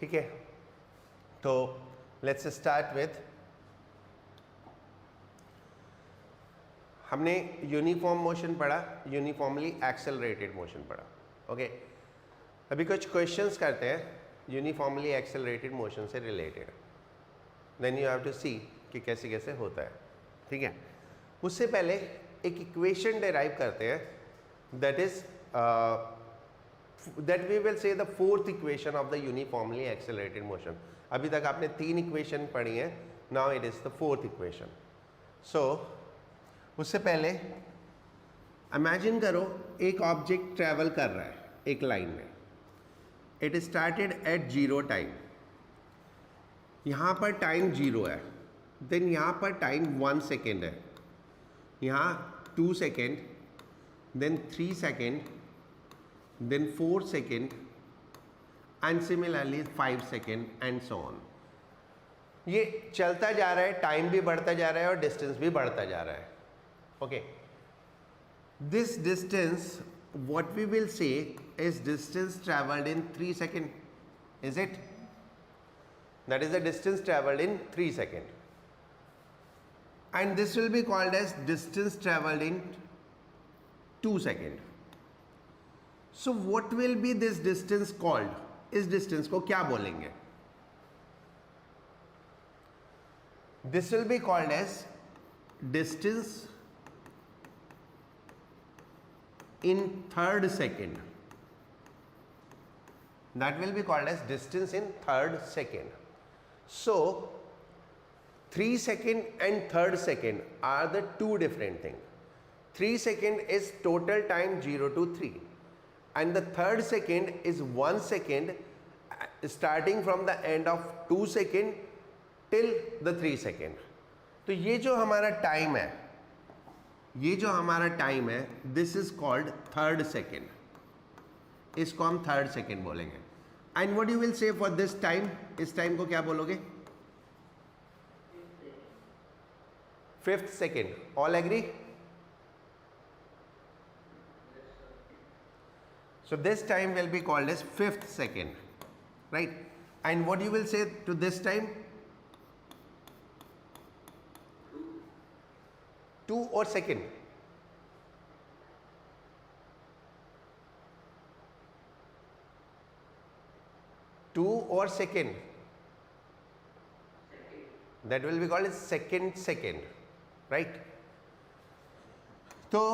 ठीक है, तो लेट्स स्टार्ट विथ, हमने यूनिफॉर्म मोशन पढ़ा, यूनिफॉर्मली एक्सेलरेटेड मोशन पढ़ा। ओके, अभी कुछ क्वेश्चंस करते हैं यूनिफॉर्मली एक्सेलरेटेड मोशन से related, then you have to see कि कैसे कैसे होता है। ठीक है, उससे पहले एक इक्वेशन डिराइव करते हैं, that is that we will say the fourth equation of the uniformly accelerated motion. अभी तक आपने 3 इक्वेशन पढ़ी है, now it is the fourth equation. So उससे पहले इमेजिन करो एक ऑब्जेक्ट ट्रैवल कर रहा है एक लाइन में, इट स्टार्टेड एट 0 टाइम, यहाँ पर टाइम 0 है, देन यहाँ पर टाइम 1 सेकेंड है, यहाँ 2 second, then 3 second, then 4 second and similarly 5 second and so on. ये चलता जा रहा है, टाइम भी बढ़ता जा रहा है और डिस्टेंस भी बढ़ता जा रहा है। Okay, this distance what we will say is distance traveled in 3 seconds, is it? That is the distance traveled in 3 seconds, and this will be called as distance traveled in 2 seconds. So what will be this distance called? इस distance को क्या बोलेंगे? This will be called as distance in third second. That will be called as distance in third second. So 3 second and third second are the two different things. 3 second is total time 0 to 3, and the third second is 1 second starting from the end of 2 second till the 3 second. तो ये जो हमारा time है, ये जो हमारा time है, this is called third second, इसको हम थर्ड सेकेंड बोलेंगे। And what you will say for this time, इस टाइम को क्या बोलोगे? Fifth second. All agree? So this time will be called as fifth second, right? And what you will say to this time? 2 और second, two और second, that will be called as second second, right? तो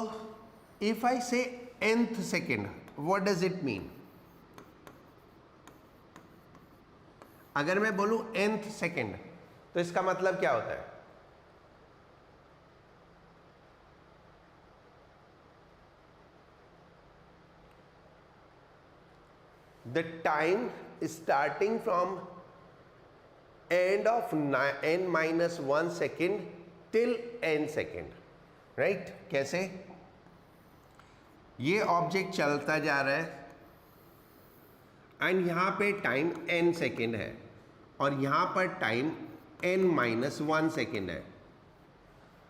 if I say nth second, what does it mean? अगर मैं बोलूं nth second, तो इसका मतलब क्या होता है? The time starting from end of n minus 1 second till n second, right? कैसे? ये ऑब्जेक्ट चलता जा रहा है एंड यहाँ पे टाइम n सेकेंड है और यहाँ पर टाइम n माइनस 1 सेकेंड है,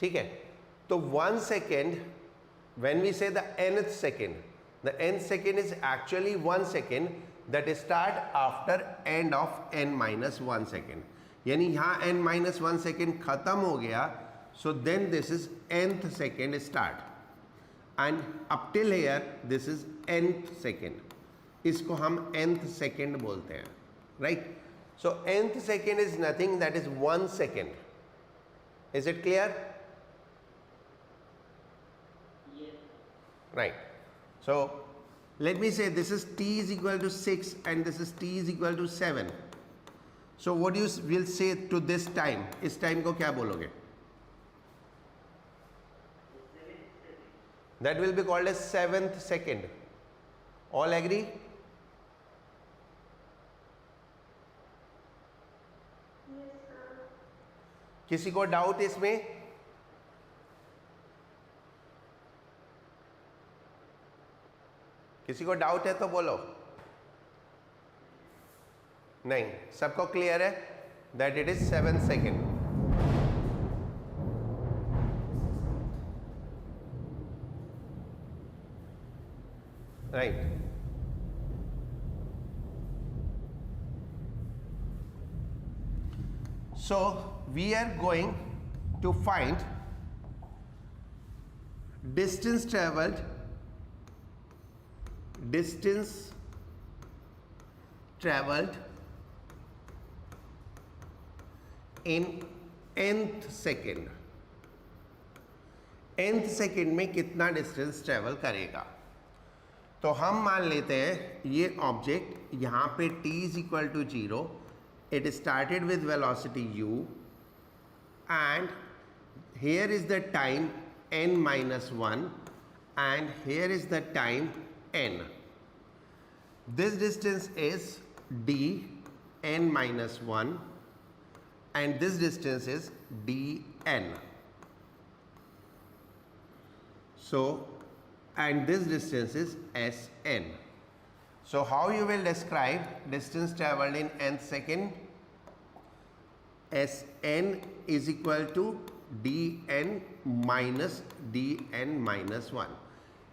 ठीक है? तो 1 second, when we say the nth second, the nth second is actually 1 second that start after end of n minus 1 second. यानी यहाँ n minus 1 second खत्म हो गया, so then this is nth second start, and up till here this is nth second. इसको हम nth second बोलते हैं, right? So nth second is nothing, that is 1 second. Is it clear? Yes. Right. So let me say this is t is equal to 6 and this is t is equal to 7. So what you will say to this time? इस time को क्या बोलोगे? That will be called as 7th second. All agree? Yes, sir. किसी को doubt इसमें? किसी को doubt है तो बोलो। नहीं, सबको क्लियर है that it is 7 second. Right. So we are going to find distance traveled in nth second. nth second में कितना डिस्टेंस ट्रेवल करेगा. तो हम मान लेते हैं ये ऑब्जेक्ट यहाँ पे t is equal to 0, it started with velocity u and here is the time n minus 1 and here is the time n. This distance is d n minus 1 and this distance is dn. So and this distance is sn. So how you will describe distance traveled in nth second? Sn is equal to dn minus dn minus 1.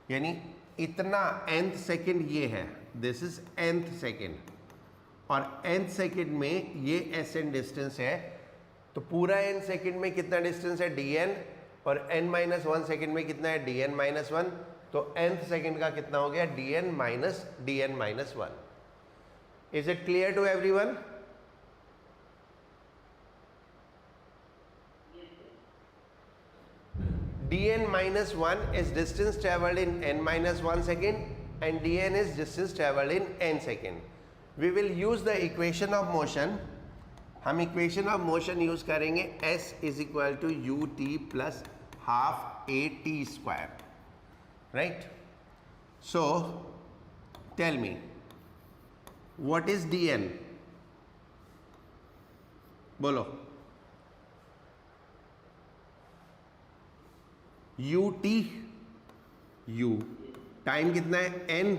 यानी इतना nth second ये है, this is nth second, और nth second में ये sn distance है. तो पूरा n सेकेंड में कितना डिस्टेंस है dn, और n माइनस 1 सेकेंड में कितना है dn माइनस 1. तो nth सेकेंड का कितना हो गया dn minus 1. Is it clear to everyone? dn minus 1 is distance traveled in n minus 1 second and dn is distance traveled in n second. We will use the equation of motion. हम equation of motion use करेंगे s is equal to ut plus half at square, right? So tell me what is dn? बोलो. ut u time कितना है n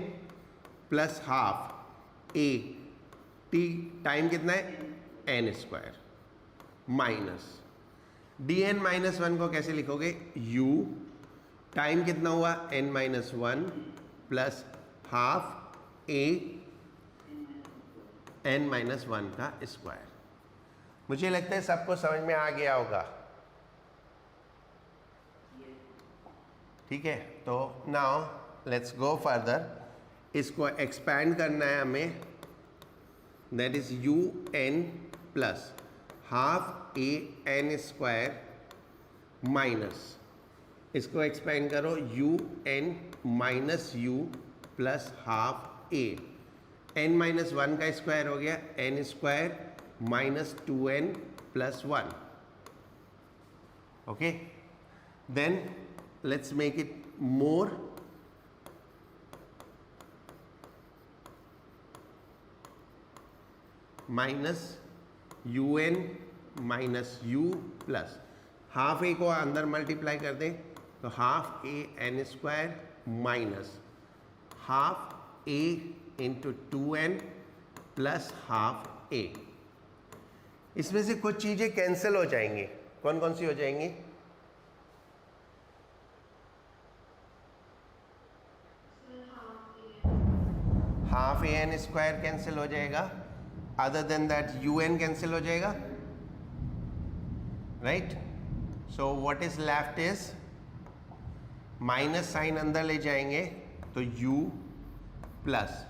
plus half a t time कितना है n square minus dn minus 1 को कैसे लिखोगे u time कितना हुआ n minus 1 plus half a n minus 1 का स्क्वायर. मुझे लगता है सबको समझ में आ गया होगा. ठीक है, तो नाउ लेट्स गो फर्दर. इसको एक्सपैंड करना है हमें, that is u n plus half a n square minus, इसको एक्सपैंड करो u n minus u plus half a. N minus 1 का स्क्वायर हो गया n square minus 2n plus 1. Okay, then let's make it more. Minus un minus u plus half a को अंदर multiply कर दें तो half a n square minus half A into 2n plus half ए. इसमें से कुछ चीज़ें कैंसिल हो जाएंगी. कौन कौन सी हो जाएंगी? Half a n square cancel हो जाएगा. Other than that u n cancel हो जाएगा, right? So what is left is minus sign अंदर ले जाएंगे तो u प्लस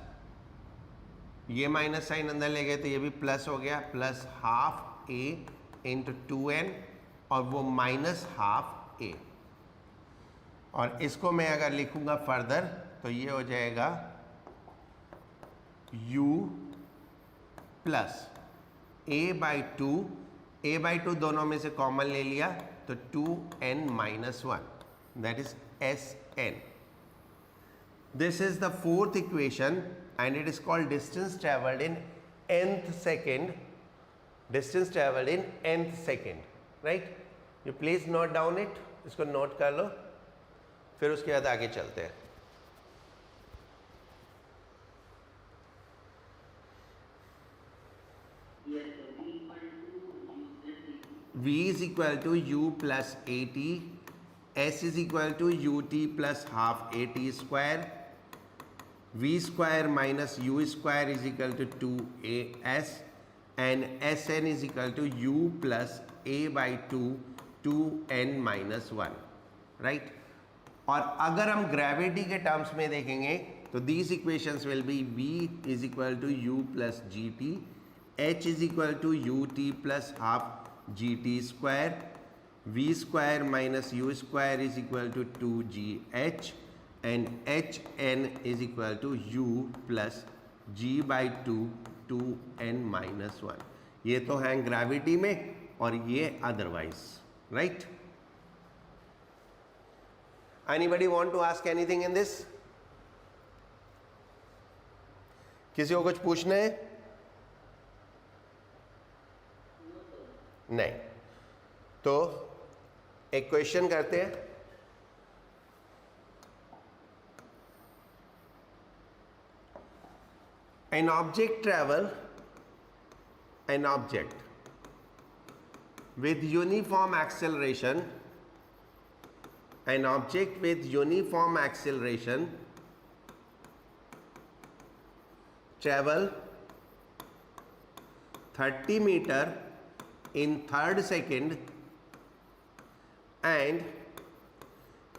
ये माइनस साइन अंदर ले गए तो ये भी प्लस हो गया, प्लस हाफ ए इंटू 2n और वो माइनस हाफ ए. और इसको मैं अगर लिखूंगा फर्दर तो ये हो जाएगा u plus a by two दोनों में से कॉमन ले लिया तो 2n minus 1, that is sn. This is the fourth equation and it is called distance traveled in nth second. Distance traveled in nth second, right? You please note down it. इसको note कर लो, फिर उसके बाद आगे चलते हैं. v is equal to u plus at, s is equal to ut plus half at square, v square minus u square is equal to 2as, and S n is equal to u plus a by two n minus one, right. और अगर हम gravity के terms में देखेंगे तो these equations will be v is equal to u plus g t, h is equal to u t plus half g t square, v square minus u square is equal to 2gh and h n is equal to u plus g by 2n minus one. ये तो हैं ग्रेविटी में और ये otherwise, right. Anybody want to ask anything in this? किसी को कुछ पूछना है? नहीं, तो एक क्वेश्चन करते हैं। An object with uniform acceleration travel 30 meter in third second and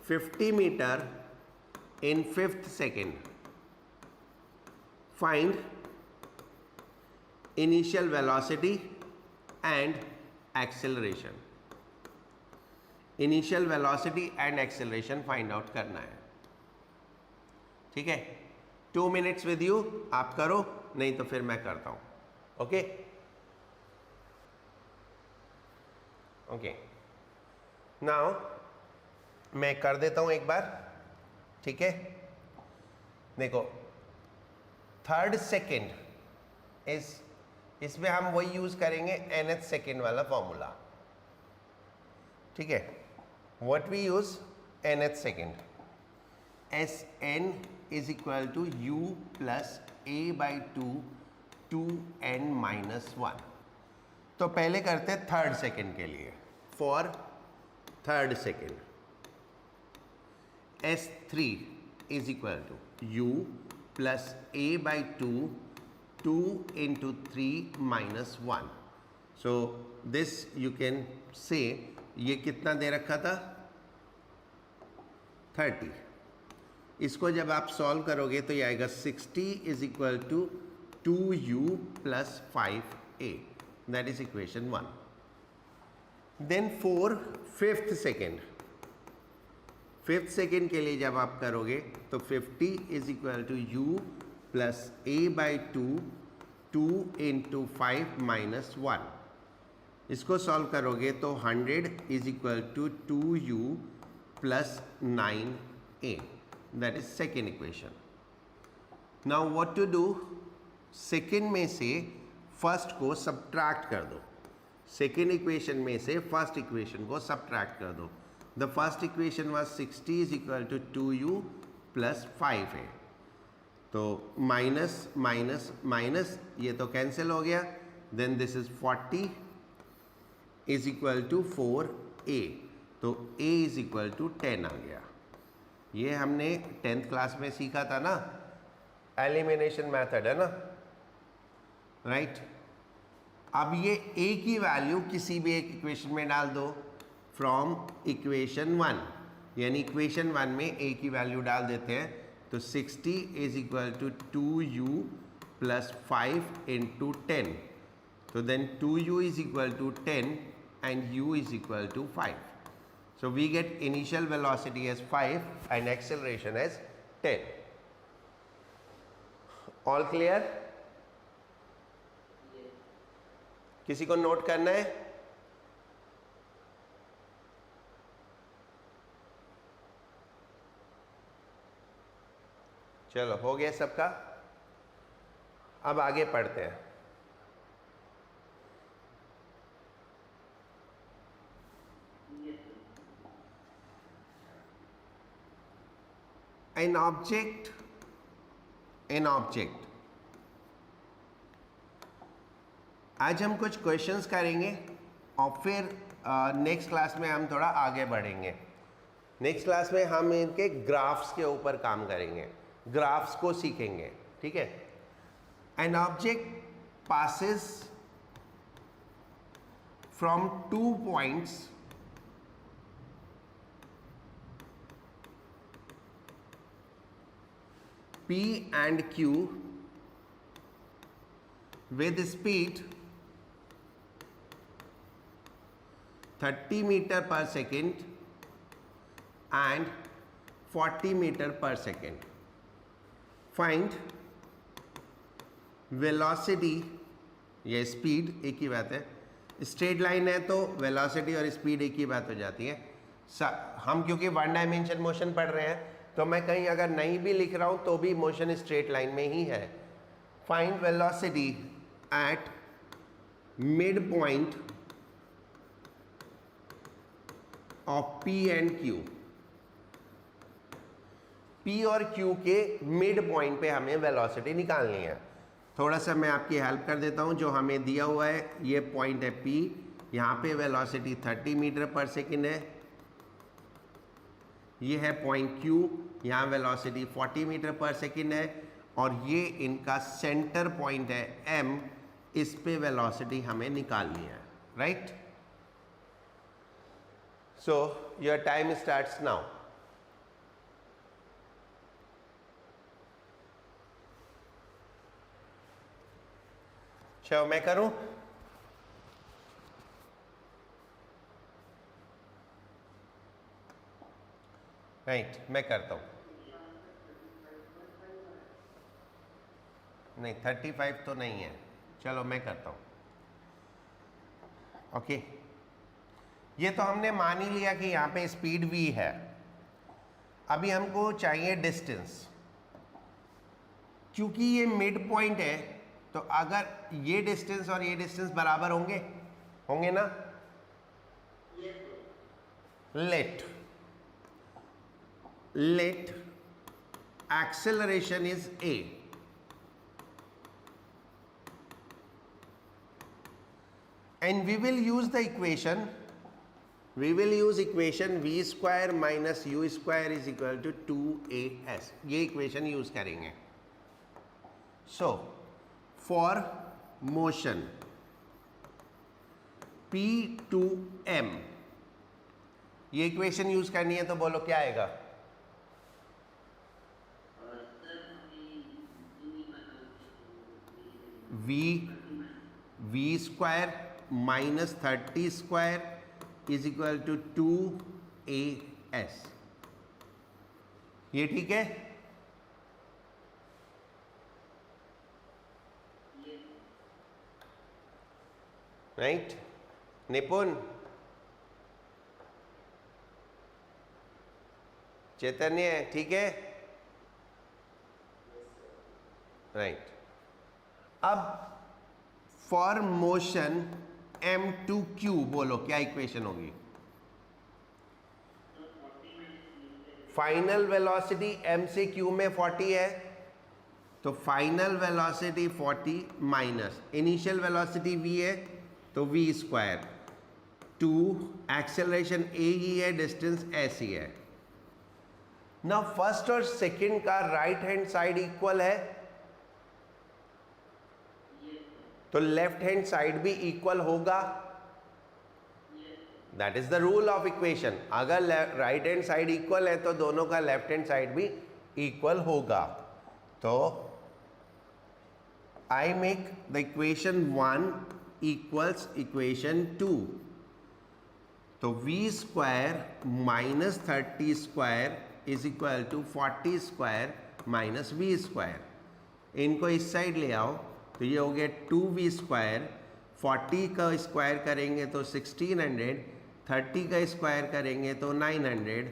50 meter in fifth second. Find initial velocity and acceleration. Initial velocity and acceleration find out करना है, ठीक है। 2 minutes with you, आप करो, नहीं तो फिर मैं करता हूँ, ओके ओके। नाउ मैं कर देता हूँ एक बार, ठीक है। देखो थर्ड सेकेंड इसमें हम वही यूज करेंगे nth सेकेंड वाला फॉर्मूला, ठीक है। What we use nth second, S n is equal to u plus a by 2n minus one. तो पहले करते हैं थर्ड सेकेंड के लिए। For third second S3 is equal to u plus a by 2 into 3 minus 1. So this you can say ये कितना दे रखा था 30। इसको जब आप सॉल्व करोगे तो ये आएगा 60 is equal to 2u plus 5a, that is equation 1। Then for fifth second के लिए जब आप करोगे तो 50 is equal to u plus a by 2 into 5 minus 1। इसको सॉल्व करोगे तो 100 is equal to 2u plus 9a, that is second equation. Now what to do, second में से फर्स्ट को सब्ट्रैक्ट कर दो। सेकेंड इक्वेशन में से फर्स्ट इक्वेशन को सब्ट्रैक्ट कर दो। The first equation was 60 is equal to 2u plus 5a। तो माइनस माइनस माइनस ये तो कैंसिल हो गया। Then this is 40 is equal to 4a, तो a इज इक्वल टू 10 आ गया। ये हमने 10th क्लास में सीखा था ना, एलिमिनेशन मेथड है ना, राइट। अब ये a की वैल्यू किसी भी एक इक्वेशन में डाल दो फ्रॉम इक्वेशन 1, यानी इक्वेशन 1 में a की वैल्यू डाल देते हैं तो 60 is equal to 2u plus 5 into 10। तो then 2u is equal to 10 and u is equal to 5। So we get initial velocity as 5 and acceleration as 10. All clear? किसी को नोट करना है? चलो हो गया सबका। अब आगे पढ़ते हैं। An object आज हम कुछ क्वेश्चंस करेंगे और फिर नेक्स्ट क्लास में हम थोड़ा आगे बढ़ेंगे। नेक्स्ट क्लास में हम इनके ग्राफ्स के ऊपर काम करेंगे, ग्राफ्स को सीखेंगे, ठीक है। An object passes from 2 points P and Q with speed 30 meter per second and 40 meter per second. Find velocity, ये स्पीड एक ही बात है, स्ट्रेट लाइन है तो वेलोसिटी और स्पीड एक ही बात हो जाती है। हम क्योंकि वन डायमेंशन मोशन पढ़ रहे हैं तो मैं कहीं अगर नहीं भी लिख रहा हूं तो भी मोशन स्ट्रेट लाइन में ही है। Find velocity at mid point of P and Q। P और Q के मिड पॉइंट पे हमें वेलोसिटी निकालनी है। थोड़ा सा मैं आपकी हेल्प कर देता हूं। जो हमें दिया हुआ है ये पॉइंट है P, यहाँ पे वेलोसिटी 30 मीटर पर सेकेंड है। ये है पॉइंट Q, यहाँ वेलोसिटी 40 मीटर पर सेकेंड है और ये इनका सेंटर पॉइंट है M, इस पे वेलोसिटी हमें निकालनी है, right. So your time starts now. चलो मैं करूं? राइट, मैं करता हूं। नहीं 35 तो नहीं है, चलो मैं करता हूं। ओके, ये तो हमने मान ही लिया कि यहाँ पे स्पीड v है। अभी हमको चाहिए डिस्टेंस। क्योंकि ये मिड पॉइंट है तो अगर ये डिस्टेंस और ये डिस्टेंस बराबर होंगे, होंगे ना? let acceleration is a, and we will use the equation, v square minus u square is equal to 2as। ये इक्वेशन यूज करेंगे। So for motion P to M, ये इक्वेशन यूज करनी है तो बोलो क्या आएगा? v square minus 30 square is equal to 2as। ये ठीक है? राइट निपुण, चैतन्य, ठीक है? राइट। अब for motion M to Q बोलो क्या इक्वेशन होगी? फाइनल वेलोसिटी M से Q में 40 है तो final velocity 40 minus initial velocity v है तो v स्क्वायर 2, एक्सेलरेशन a ही है, डिस्टेंस s ही है। ना फर्स्ट और सेकंड का राइट हैंड साइड इक्वल है तो लेफ्ट हैंड साइड भी इक्वल होगा। That is the rule of equation. अगर राइट हैंड साइड इक्वल है तो दोनों का लेफ्ट हैंड साइड भी इक्वल होगा। तो I make the equation 1 equals equation 2। तो v square minus 30 square is equal to 40 square minus v square. इनको इस साइड ले आओ तो ये हो गया 2v स्क्वायर, 40 का स्क्वायर करेंगे तो 1600, 30 का स्क्वायर करेंगे तो 900,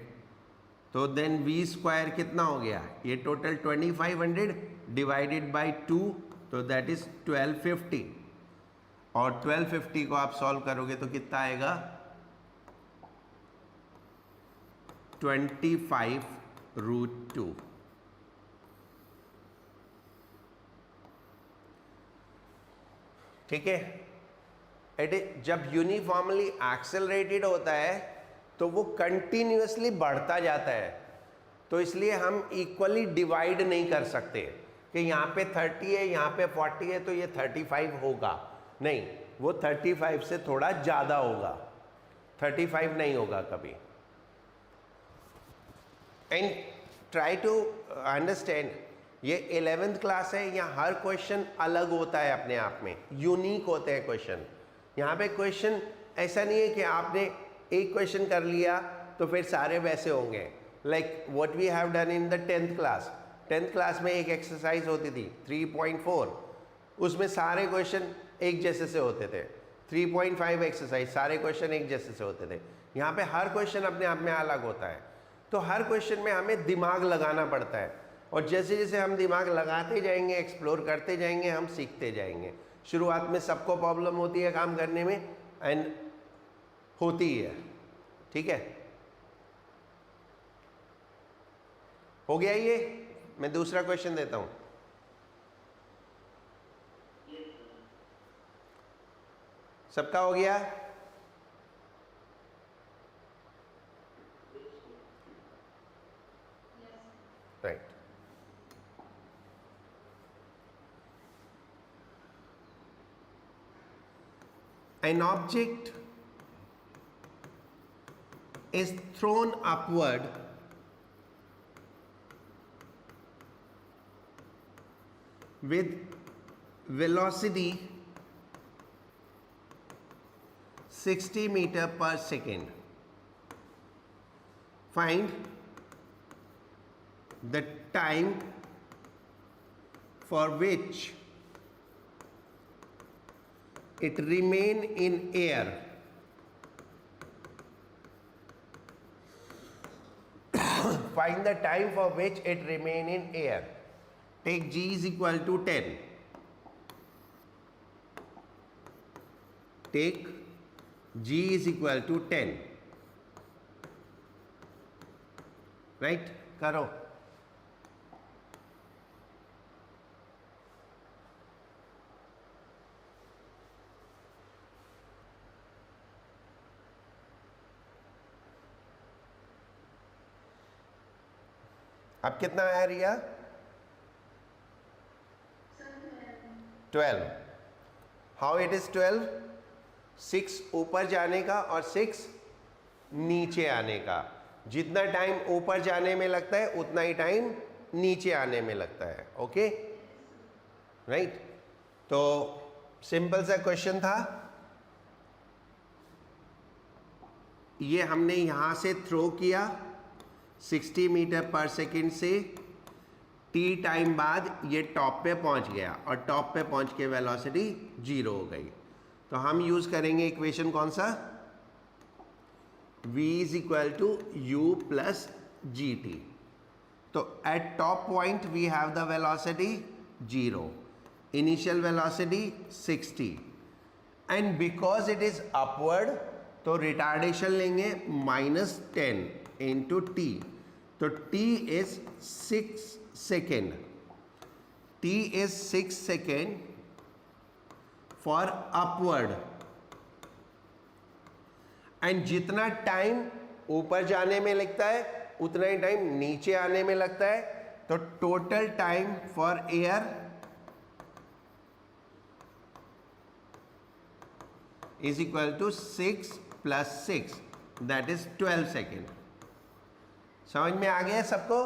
तो देन v स्क्वायर कितना हो गया? ये टोटल 2500 डिवाइडेड बाय 2 तो दैट इज 1250। और 1250 को आप सॉल्व करोगे तो कितना आएगा? 25√2। ठीक है? जब यूनिफॉर्मली एक्सेलरेटेड होता है तो वो कंटिन्यूअसली बढ़ता जाता है, तो इसलिए हम इक्वली डिवाइड नहीं कर सकते कि यहाँ पे 30 है यहाँ पे 40 है तो ये 35 होगा। नहीं, वो 35 से थोड़ा ज़्यादा होगा, 35 नहीं होगा कभी। एंड ट्राई टू अंडरस्टैंड, ये 11th क्लास है, यहाँ हर क्वेश्चन अलग होता है अपने आप में, यूनिक होते हैं क्वेश्चन। यहाँ पे क्वेश्चन ऐसा नहीं है कि आपने एक क्वेश्चन कर लिया तो फिर सारे वैसे होंगे। Like what we have done in the 10th class. 10th class में एक एक्सरसाइज होती थी 3.4, उसमें सारे क्वेश्चन एक जैसे से होते थे। 3.5 एक्सरसाइज, सारे क्वेश्चन एक जैसे से होते थे। यहाँ पे हर क्वेश्चन अपने आप में अलग होता है, तो हर क्वेश्चन में हमें दिमाग लगाना पड़ता है, और जैसे जैसे हम दिमाग लगाते जाएंगे, एक्सप्लोर करते जाएंगे, हम सीखते जाएंगे। शुरुआत में सबको प्रॉब्लम होती है काम करने में, एंड होती ही है, ठीक है। हो गया ये? मैं दूसरा क्वेश्चन देता हूं। सबका हो गया? Right. An object is thrown upward with velocity 60 meter per second. Find the time for which it remain in air. Find the time for which it remain in air. Take g is equal to 10. Take g is equal to 10. Right? करो। अब कितना आया रिया? 12. How it is 12? 6 ऊपर जाने का और 6 नीचे आने का। जितना टाइम ऊपर जाने में लगता है उतना ही टाइम नीचे आने में लगता है। Okay, right. तो सिंपल सा क्वेश्चन था, ये हमने यहां से थ्रो किया 60 मीटर पर सेकेंड से, टी टाइम बाद ये टॉप पे पहुंच गया, और टॉप पे पहुंच के वेलोसिटी 0 हो गई। तो हम यूज करेंगे इक्वेशन कौन सा? v is equal to u plus g t. तो at top point we have the velocity 0, initial velocity 60, and because it is upward तो रिटार्डेशन लेंगे -10 इंटू टी। तो t is 6 second, t is 6 second for upward, and जितना time ऊपर जाने में लगता है उतना ही टाइम नीचे आने में लगता है। तो total time for air is equal to 6 + 6, दैट इज 12 सेकेंड। समझ में आ गया सबको?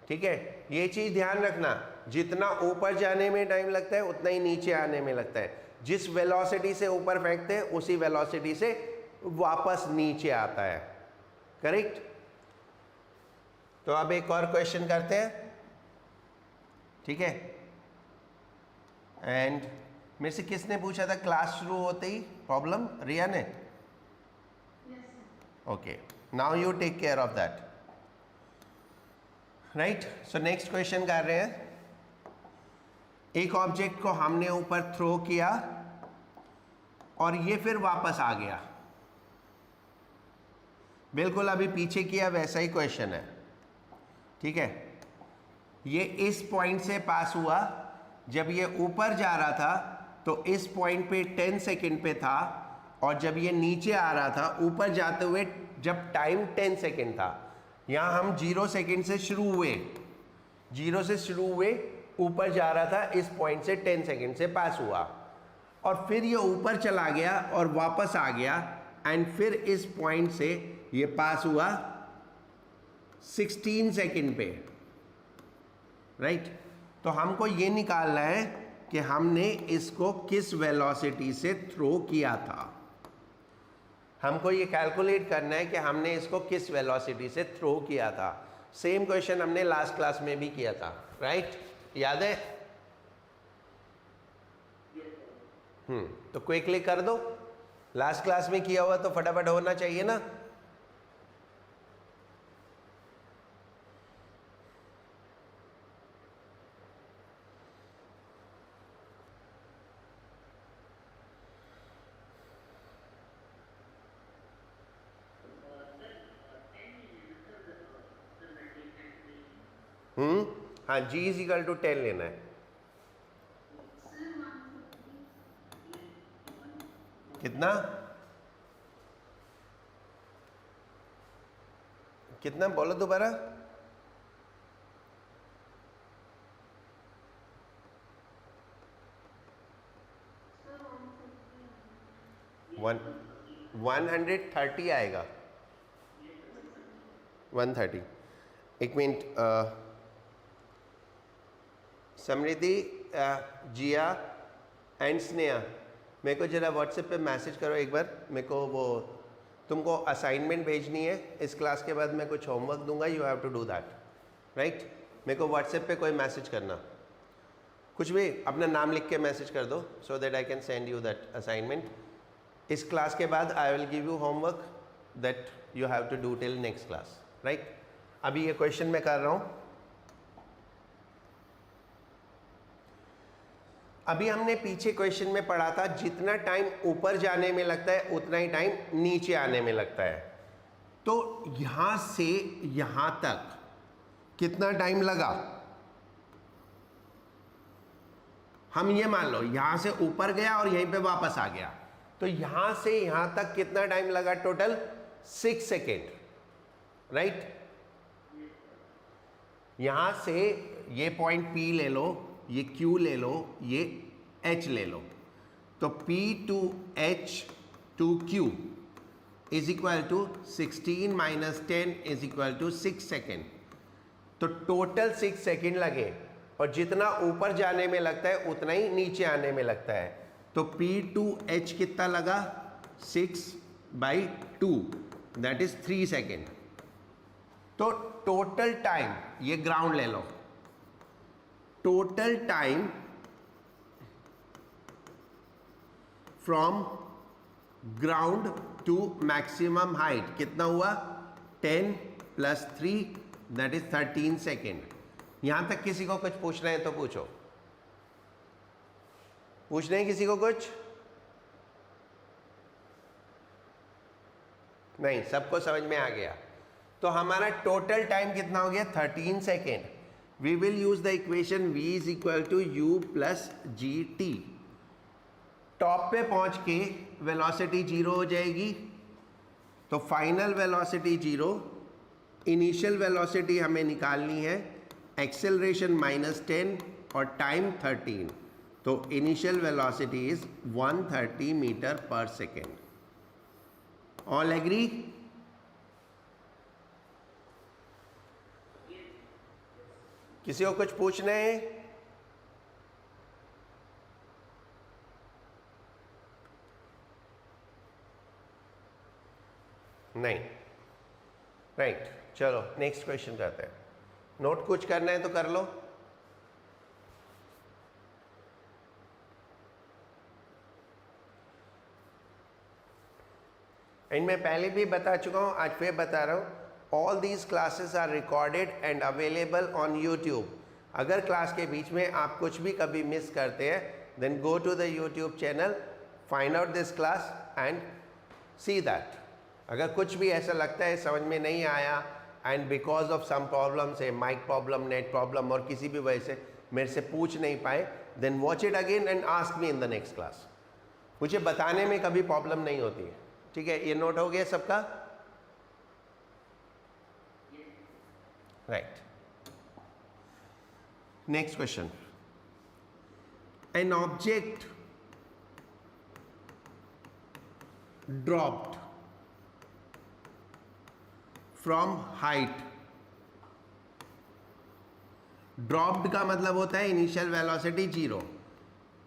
ठीक है, ये चीज ध्यान रखना, जितना ऊपर जाने में टाइम लगता है उतना ही नीचे आने में लगता है। जिस वेलोसिटी से ऊपर फेंकते हैं उसी वेलोसिटी से वापस नीचे आता है। करेक्ट? तो अब एक और क्वेश्चन करते हैं, ठीक है। एंड मेरे से किसने पूछा था क्लास शुरू होते ही प्रॉब्लम? रिया ने? Okay, now you take care of that. Right? So next question कर रहे हैं, एक ऑब्जेक्ट को हमने ऊपर थ्रो किया और ये फिर वापस आ गया। बिल्कुल अभी पीछे किया वैसा ही क्वेश्चन है, ठीक है। ये इस पॉइंट से पास हुआ, जब ये ऊपर जा रहा था तो इस पॉइंट पे 10 सेकेंड पे था, और जब ये नीचे आ रहा था ऊपर जाते हुए जब टाइम 10 सेकेंड था, यहाँ हम 0 सेकेंड से शुरू हुए, 0 से शुरू हुए ऊपर जा रहा था, इस पॉइंट से 10 सेकेंड से पास हुआ, और फिर ये ऊपर चला गया और वापस आ गया, एंड फिर इस पॉइंट से ये पास हुआ 16 सेकेंड पे, राइट। तो हमको ये निकालना है कि हमने इसको किस वेलोसिटी से थ्रो किया था। हमको ये कैलकुलेट करना है कि हमने इसको किस वेलोसिटी से थ्रो किया था। सेम क्वेश्चन हमने लास्ट क्लास में भी किया था, राइट, याद है? तो क्विकली कर दो, लास्ट क्लास में किया हुआ तो फटाफट होना चाहिए ना। हाँ, g इज इक्वल टू 10 लेना है। कितना कितना बोलो दोबारा। 130 आएगा, 130। एक मिनट, समृद्धि, जिया एंड स्नेहा, मेरे को जरा व्हाट्सएप पे मैसेज करो एक बार। मेरे को वो तुमको असाइनमेंट भेजनी है, इस क्लास के बाद मैं कुछ होमवर्क दूंगा, you have to do that, right. मेरे को व्हाट्सएप पे कोई मैसेज करना, कुछ भी अपना नाम लिख के मैसेज कर दो, so that I can send you that assignment. इस क्लास के बाद I will give you homework that you have to do till next class, right. अभी ये क्वेश्चन मैं कर रहा हूँ। अभी हमने पीछे क्वेश्चन में पढ़ा था, जितना टाइम ऊपर जाने में लगता है उतना ही टाइम नीचे आने में लगता है। तो यहां से यहां तक कितना टाइम लगा, हम ये मान लो यहां से ऊपर गया और यहीं पे वापस आ गया, तो यहां से यहां तक कितना टाइम लगा, टोटल 6 सेकेंड, राइट। यहां से ये पॉइंट P ले लो, ये Q ले लो, ये H ले लो, तो P to H to Q is equal to 16 minus 10 is equal to 6 second. तो टोटल 6 सेकेंड लगे, और जितना ऊपर जाने में लगता है उतना ही नीचे आने में लगता है। तो P टू H कितना लगा, 6/2, दैट इज 3 सेकेंड। तो टोटल टाइम, ये ग्राउंड ले लो, total time from ground to maximum height कितना हुआ, 10 + 3 दैट इज 13 सेकेंड। यहां तक किसी को कुछ पूछना है तो पूछो, पूछना है किसी को कुछ? नहीं, सबको समझ में आ गया। तो हमारा टोटल टाइम कितना हो गया, 13 second. We will use the equation v is equal to u plus gt। Top पे पहुंच के वेलोसिटी 0 हो जाएगी, तो फाइनल वेलोसिटी 0, इनिशियल वेलोसिटी हमें निकालनी है, एक्सेलरेशन -10 और टाइम 13। तो इनिशियल वेलोसिटी इज 130 मीटर पर सेकेंड। All agree? किसी को कुछ पूछना है? नहीं, राइट। चलो नेक्स्ट क्वेश्चन करते हैं। नोट कुछ करना है तो कर लो। एंड मैं पहले भी बता चुका हूं, आज फिर बता रहा हूं, all these classes are recorded and available on YouTube. अगर क्लास के बीच में आप कुछ भी कभी मिस करते हैं, then go to the YouTube channel, find out this class and see that. अगर कुछ भी ऐसा लगता है समझ में नहीं आया, and because of some problem, से माइक प्रॉब्लम, नेट प्रॉब्लम, और किसी भी वजह से मेरे से पूछ नहीं पाए, then watch it again and ask me in the next class. मुझे बताने में कभी प्रॉब्लम नहीं होती है, ठीक है? ये नोट हो गया सबका? Right. Next question, an object dropped from height. dropped का मतलब होता है initial velocity 0.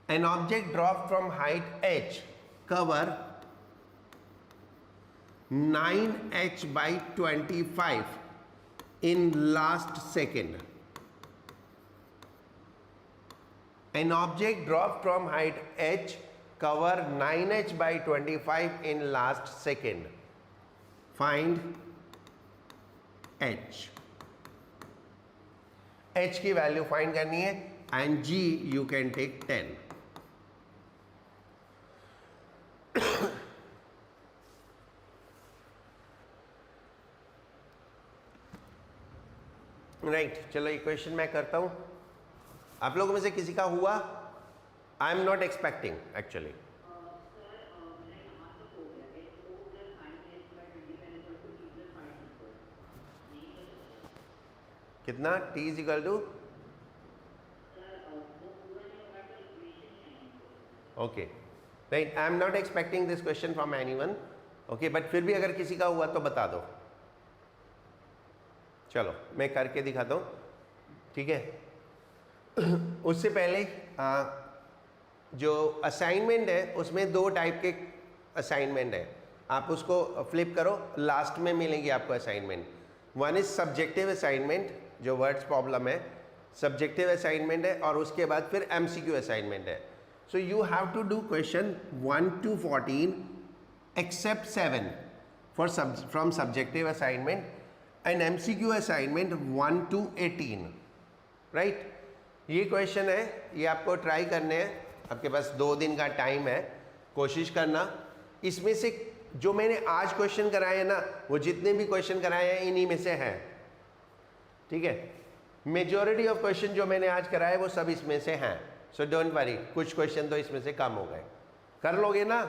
an object dropped from height h cover 9h by 25 in last second. an object dropped from height h cover 9h by 25 in last second. Find h. h की value find करनी है and g you can take 10. Right, चलो ये question मैं करता हूं. आप लोगों में से किसी का हुआ? I am not expecting actually. कितना? t is equal to, okay right. I am not expecting this question from anyone. Okay, but फिर भी अगर किसी का हुआ तो बता दो. चलो मैं करके दिखाता हूँ, ठीक है. उससे पहले जो असाइनमेंट है उसमें दो टाइप के असाइनमेंट है. आप उसको फ्लिप करो, लास्ट में मिलेगी आपको assignment. One is subjective assignment, जो वर्ड्स प्रॉब्लम है, सब्जेक्टिव असाइनमेंट है, और उसके बाद फिर एमसीक्यू असाइनमेंट है. So you have to do question 1 to 14 except 7 for from subjective assignment and MCQ assignment 1 to 18. Right, ये क्वेश्चन है, ये आपको ट्राई करने हैं. आपके पास 2 दिन का टाइम है, कोशिश करना. इसमें से जो मैंने आज क्वेश्चन कराए हैं ना, वो जितने भी क्वेश्चन कराए हैं इन्हीं में से हैं, ठीक है. मेजॉरिटी ऑफ क्वेश्चन जो मैंने आज कराए वो सब इसमें से हैं. सो डोंट वरी, कुछ क्वेश्चन तो इसमें से कम हो गए. कर लोगे ना?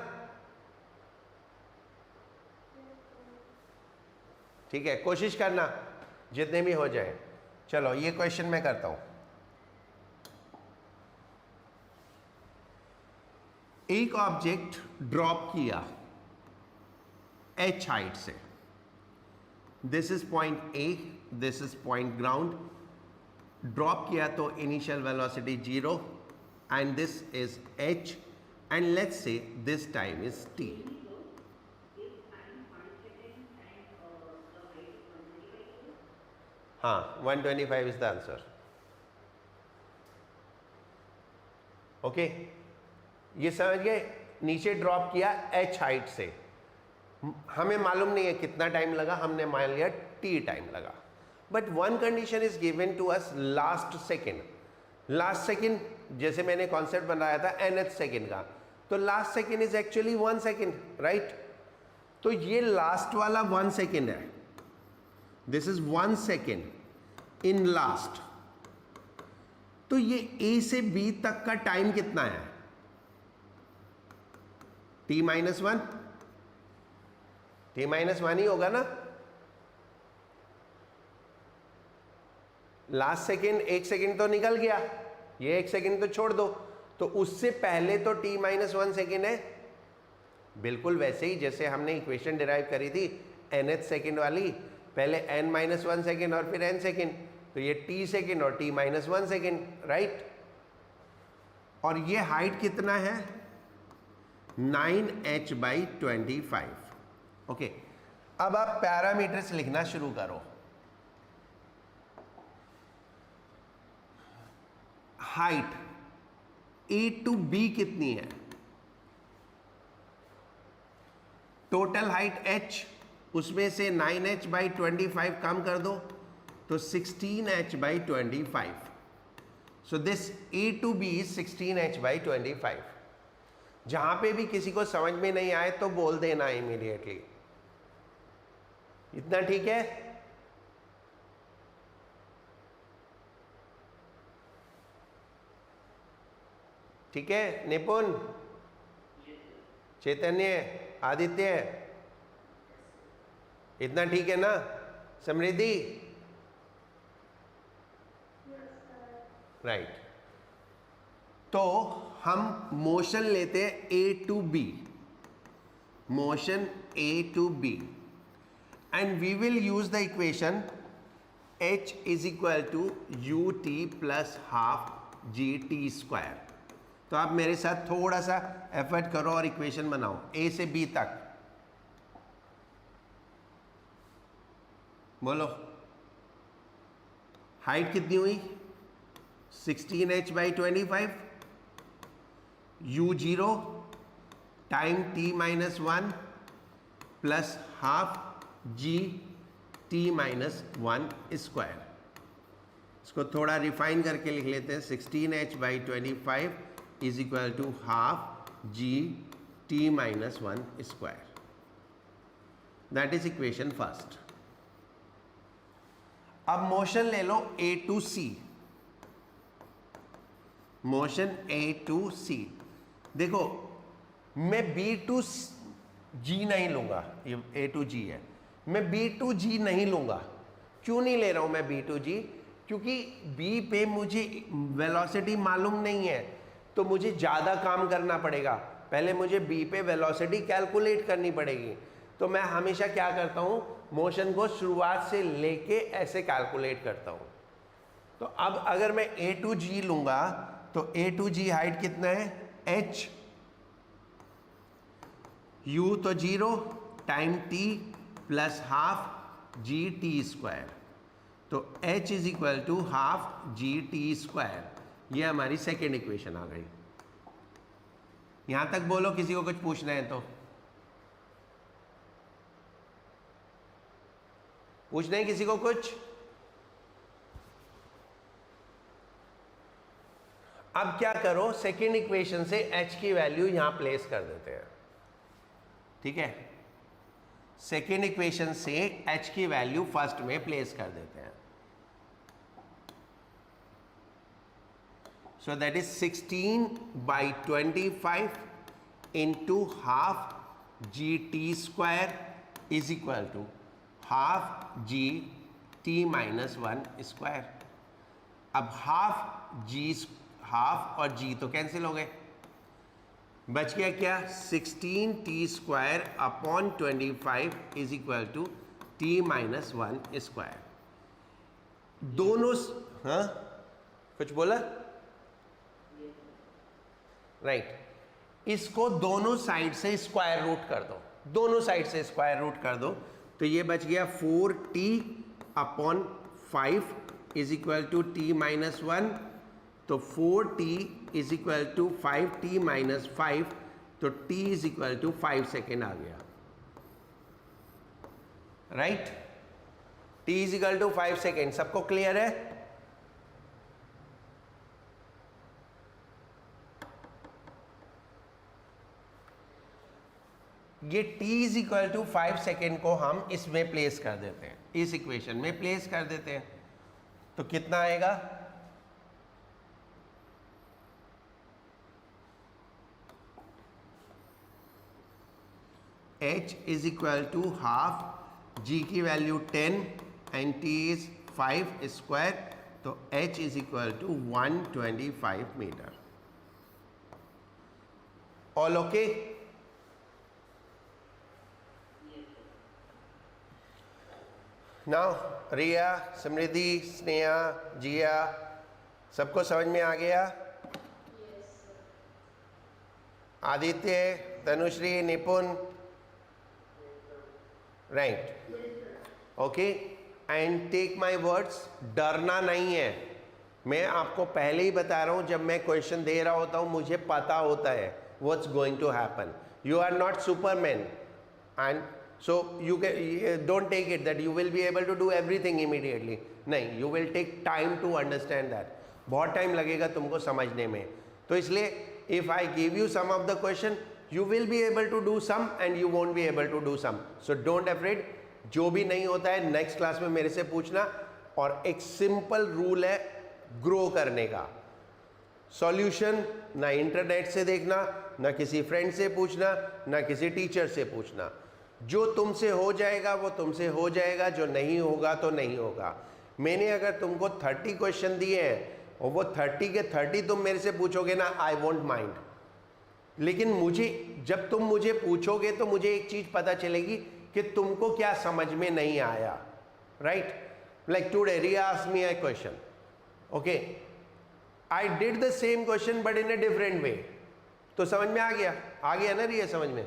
ठीक है, कोशिश करना जितने भी हो जाए. चलो ये क्वेश्चन मैं करता हूं. एक ऑब्जेक्ट ड्रॉप किया h हाइट से. This is point A, this is point ground. Drop किया तो initial velocity 0 and this is h and let's say this time is t. हाँ, 125 इज द आंसर. ओके, ये समझ गए. नीचे ड्रॉप किया h हाइट से, हमें मालूम नहीं है कितना टाइम लगा, हमने मान लिया t टाइम लगा. But one condition is given to us, last second. Last second जैसे मैंने कॉन्सेप्ट बनाया था nth सेकेंड का, तो last second is actually 1 second, right. तो ये लास्ट वाला 1 सेकेंड है. This is 1 second in last. तो ये a से b तक का टाइम कितना है? t-1, t-1 ही होगा ना. लास्ट सेकेंड 1 सेकेंड तो निकल गया, ये 1 सेकेंड तो छोड़ दो. तो उससे पहले तो t-1 सेकेंड है. बिल्कुल वैसे ही जैसे हमने इक्वेशन डिराइव करी थी nth सेकेंड वाली, पहले n-1 सेकेंड और फिर n सेकेंड. तो ये t सेकेंड और t-1 सेकेंड, राइट. और ये हाइट कितना है? 9h by 25. ओके, अब आप पैरामीटर्स लिखना शुरू करो. हाइट a to b कितनी है? टोटल हाइट h, उसमें से 9h by 25 कम कर दो तो 16h by 25. So this a to b is 16h by 25. जहां पे भी किसी को समझ में नहीं आए तो बोल देना इमीडिएटली. इतना ठीक है? ठीक है निपुण, चैतन्य, आदित्य, इतना ठीक है ना? समृद्धि, राइट। तो हम मोशन लेते हैं A to B, motion A to B, and we will use the equation h is equal to u t plus half g t square. तो आप मेरे साथ थोड़ा सा एफर्ट करो और इक्वेशन बनाओ ए से बी तक। बोलो, हाइट कितनी हुई? 16h by 25, u0 time t minus 1 plus half g t minus 1 square. इसको थोड़ा रिफाइन करके लिख लेते हैं। 16h by 25 is equal to half g t minus 1 square. That is equation first. अब मोशन ले लो A to C, motion A to C. देखो, मैं बी टू जी नहीं लूंगा, ये ए टू जी है, मैं बी टू जी नहीं लूंगा। क्यों नहीं ले रहा हूं मैं बी टू जी? क्योंकि बी पे मुझे वेलोसिटी मालूम नहीं है, तो मुझे ज़्यादा काम करना पड़ेगा। पहले मुझे बी पे वेलोसिटी कैलकुलेट करनी पड़ेगी। तो मैं हमेशा क्या करता हूं, मोशन को शुरुआत से लेके ऐसे कैलकुलेट करता हूं। तो अब अगर मैं ए टू जी लूंगा तो ए टू जी हाइट कितना है? h, u तो 0 time t plus half g t square. तो h is equal to half g t square. ये हमारी सेकेंड इक्वेशन आ गई। यहां तक बोलो, किसी को कुछ पूछना है तो पूछना है किसी को कुछ? अब क्या करो, सेकेंड इक्वेशन से h की वैल्यू यहां प्लेस कर देते हैं। ठीक है, सेकेंड इक्वेशन से h की वैल्यू फर्स्ट में प्लेस कर देते हैं। So that is 16 by 25 into half g t square is equal to half g t minus 1 square. अब हाफ और जी तो कैंसिल हो गए, बच गया क्या? 16 t square upon 25 is equal to t minus 1 square. दोनों, हाँ कुछ बोला? राइट। इसको दोनों साइड से स्क्वायर रूट कर दो, दोनों साइड से स्क्वायर रूट कर दो, तो ये बच गया 4t upon 5 is equal to t minus 1। तो 4t is equal to 5t minus 5, तो t is equal to 5 second आ गया। Right, t is equal to 5 second. सबको क्लियर है? ये t is equal to 5 second को हम इसमें प्लेस कर देते हैं, इस इक्वेशन में प्लेस कर देते हैं। तो कितना आएगा? h is equal to half, g की value 10 and t is 5 square, तो h is equal to 125 metre. All okay? Now Riya, Samriddhi, Sneha, Jiya, सबको समझ में आ गया? Aditya, Tanushree, Nipun, right, okay. And take my words, डरना नहीं है। मैं आपको पहले ही बता रहा हूं, जब मैं क्वेश्चन दे रहा होता हूं मुझे पता होता है what's going to happen. You are not superman, and so you don't take it that you will be able to do everything immediately. नहीं, you will take time to understand that. बहुत time लगेगा तुमको समझने में। तो इसलिए if I give you some of the question, you will be able to do some and you won't be able to do some. So don't afraid. जो भी नहीं होता है नेक्स्ट क्लास में मेरे से पूछना। और एक सिंपल रूल है ग्रो करने का। सॉल्यूशन ना इंटरनेट से देखना, ना किसी फ्रेंड से पूछना, ना किसी टीचर से पूछना। जो तुमसे हो जाएगा वो तुमसे हो जाएगा, जो नहीं होगा तो नहीं होगा। मैंने अगर तुमको 30 क्वेश्चन दिए हैं और वो 30 के 30 तुम मेरे से पूछोगे ना, आई वोंट माइंड। लेकिन मुझे, जब तुम मुझे पूछोगे तो मुझे एक चीज पता चलेगी कि तुमको क्या समझ में नहीं आया, right? Like today Riya asked me a question, okay, I did the same question but in a different way, तो समझ में आ गया ना रिया समझ में,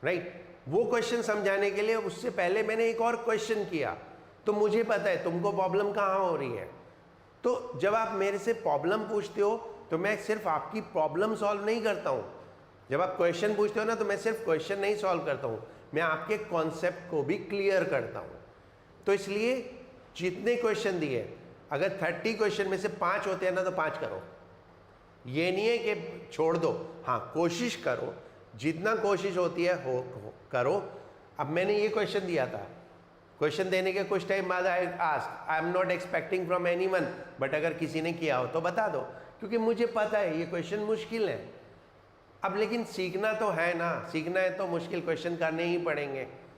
राइट? वो क्वेश्चन समझाने के लिए उससे पहले मैंने एक और क्वेश्चन किया, तो मुझे पता है तुमको प्रॉब्लम कहाँ हो रही है। तो जब आप मेरे से प्रॉब्लम पूछते हो तो मैं सिर्फ आपकी प्रॉब्लम सॉल्व नहीं करता हूँ। जब आप क्वेश्चन पूछते हो ना, तो मैं सिर्फ क्वेश्चन नहीं सॉल्व करता हूँ, मैं आपके कॉन्सेप्ट को भी क्लियर करता हूँ। तो इसलिए जितने क्वेश्चन दिए, अगर 30 क्वेश्चन में से 5 होते हैं ना, तो 5 करो। ये नहीं है कि छोड़ दो, हाँ कोशिश करो, जितना कोशिश होती है हो करो। अब मैंने ये क्वेश्चन दिया था, क्वेश्चन देने के कुछ टाइम बाद I ask, I am not expecting from anyone, but अगर किसी ने किया हो तो बता दो, क्योंकि मुझे पता है ये क्वेश्चन मुश्किल है। अब लेकिन सीखना तो है ना, सीखना है तो मुश्किल क्वेश्चन करने ही पड़ेंगे।